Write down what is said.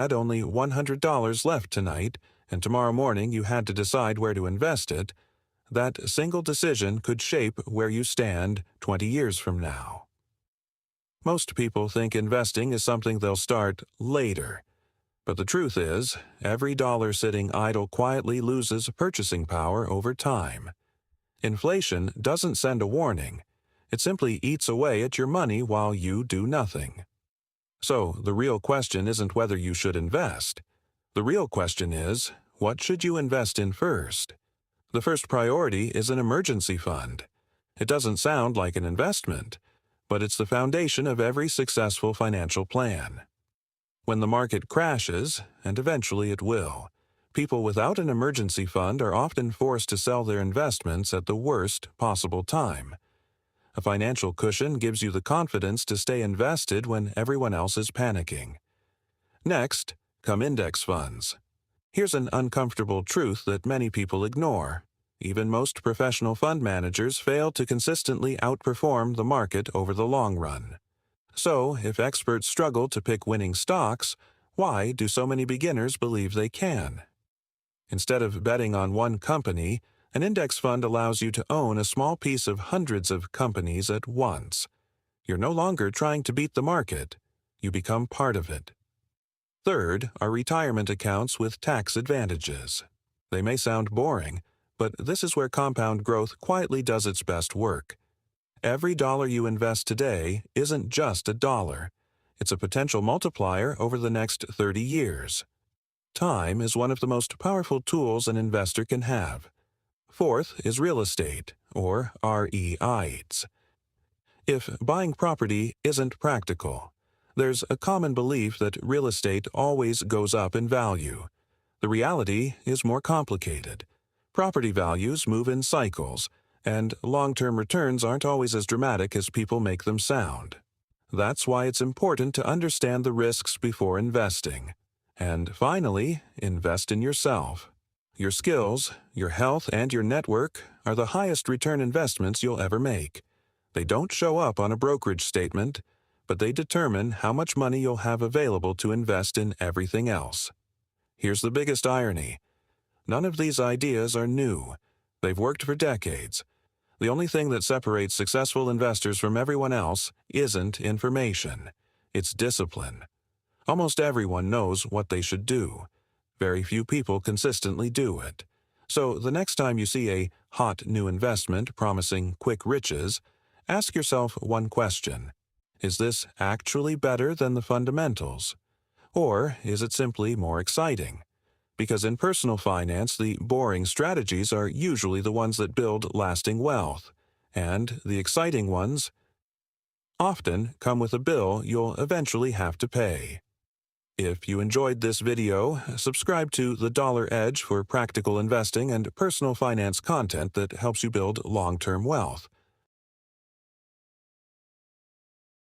had only $100 left tonight, and tomorrow morning you had to decide where to invest it, that single decision could shape where you stand 20 years from now. Most people think investing is something they'll start later. But the truth is, every dollar sitting idle quietly loses purchasing power over time. Inflation doesn't send a warning. It simply eats away at your money while you do nothing. So, the real question isn't whether you should invest. The real question is, what should you invest in first? The first priority is an emergency fund. It doesn't sound like an investment, but it's the foundation of every successful financial plan. When the market crashes, and eventually it will, people without an emergency fund are often forced to sell their investments at the worst possible time. A financial cushion gives you the confidence to stay invested when everyone else is panicking. Next, come index funds. Here's an uncomfortable truth that many people ignore. Even most professional fund managers fail to consistently outperform the market over the long run. So, if experts struggle to pick winning stocks, why do so many beginners believe they can? Instead of betting on one company, an index fund allows you to own a small piece of hundreds of companies at once. You're no longer trying to beat the market. You become part of it. Third are retirement accounts with tax advantages. They may sound boring, but this is where compound growth quietly does its best work. Every dollar you invest today isn't just a dollar. It's a potential multiplier over the next 30 years. Time is one of the most powerful tools an investor can have. Fourth is real estate, or REITs. If buying property isn't practical, there's a common belief that real estate always goes up in value. The reality is more complicated. Property values move in cycles, and long-term returns aren't always as dramatic as people make them sound. That's why it's important to understand the risks before investing. And finally, invest in yourself. Your skills, your health, and your network are the highest return investments you'll ever make. They don't show up on a brokerage statement, but they determine how much money you'll have available to invest in everything else. Here's the biggest irony. None of these ideas are new. They've worked for decades. The only thing that separates successful investors from everyone else isn't information. It's discipline. Almost everyone knows what they should do. Very few people consistently do it. So the next time you see a hot new investment promising quick riches, ask yourself one question. Is this actually better than the fundamentals? Or is it simply more exciting? Because in personal finance, the boring strategies are usually the ones that build lasting wealth, and the exciting ones often come with a bill you'll eventually have to pay. If you enjoyed this video, subscribe to The Dollar Edge for practical investing and personal finance content that helps you build long-term wealth.